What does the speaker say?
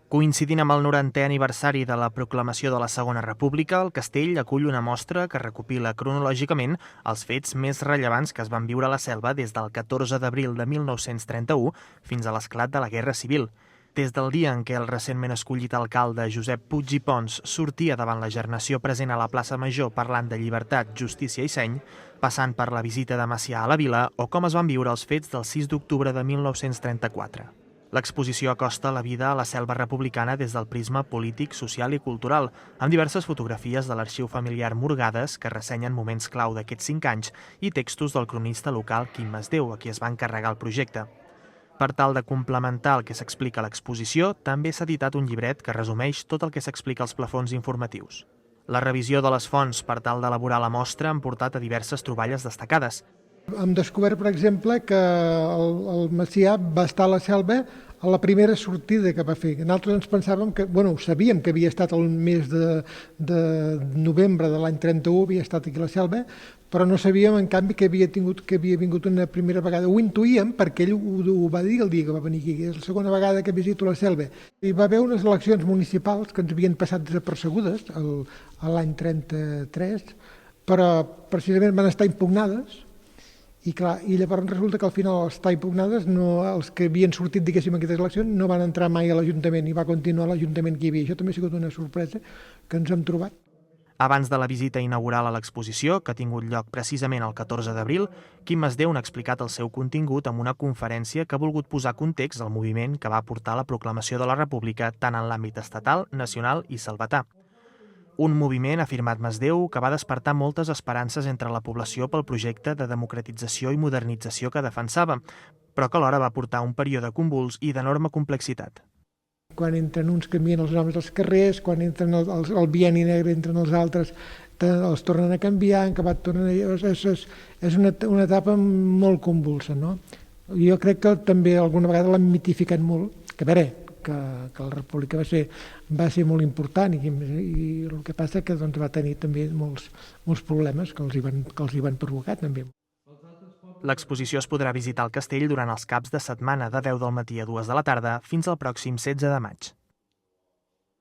Coincidint amb el 90è aniversari de la proclamació de la Segona República, el castell acull una mostra que recopila cronològicament els fets més rellevants que es van viure a la Selva des del 14 d'abril de 1931 fins a l'esclat de la Guerra Civil. Des del dia en què el recentment escollit alcalde Josep Puig i Pons sortia davant la gernació present a la plaça Major parlant de llibertat, justícia i seny, passant per la visita de Macià a la vila o com es van viure els fets del 6 d'octubre de 1934. L'exposició acosta la vida a la Selva republicana des del prisma polític, social i cultural, amb diverses fotografies de l'arxiu familiar Morgades que ressenyen moments clau d'aquests 5 anys i textos del cronista local Quim Masdeu, a qui es va encarregar el projecte. Per tal de complementar el que s'explica a l'exposició, també s'ha editat un llibret que resumeix tot el que s'explica als plafons informatius. La revisió de les fonts per tal d'elaborar la mostra han portat a diverses troballes destacades. Hem descobert, per exemple, que el Macià va estar a la Selva a la primera sortida que va fer. Nosaltres ens pensàvem que, sabíem que havia estat el mes de novembre de l'any 31, havia estat aquí a la Selva, però no sabíem, en canvi, que havia vingut una primera vegada. Ho intuïem perquè ell ho va dir el dia que va venir aquí, que és la segona vegada que visito la Selva. Hi va haver unes eleccions municipals que ens havien passat desapercebudes l'any 33, però precisament van estar impugnades. I llavors resulta que al final estar impugnades, els que havien sortit, diguéssim, aquestes eleccions, no van entrar mai a l'Ajuntament i va continuar l'Ajuntament que hi havia. Això també ha sigut una sorpresa que ens hem trobat. Abans de la visita inaugural a l'exposició, que ha tingut lloc precisament el 14 d'abril, Quim Masdeu n'ha explicat el seu contingut amb una conferència que ha volgut posar context al moviment que va portar la proclamació de la República tant en l'àmbit estatal, nacional i selvatà. Un moviment, ha afirmat Masdeu, que va despertar moltes esperances entre la població pel projecte de democratització i modernització que defensava, però que alhora va portar un període convuls i d'enorme complexitat. Quan entren uns canvien els noms dels carrers, quan entren el bienni negre entren els altres, els tornen a canviar, és una etapa molt convulsa, no? Jo crec que també alguna vegada l'han mitificat molt, que a veure, que la República va ser molt important i el que passa que va tenir també molts problemes que els hi van provocar també. L'exposició es podrà visitar al castell durant els caps de setmana de 10 del matí a 2 de la tarda fins al pròxim 16 de maig.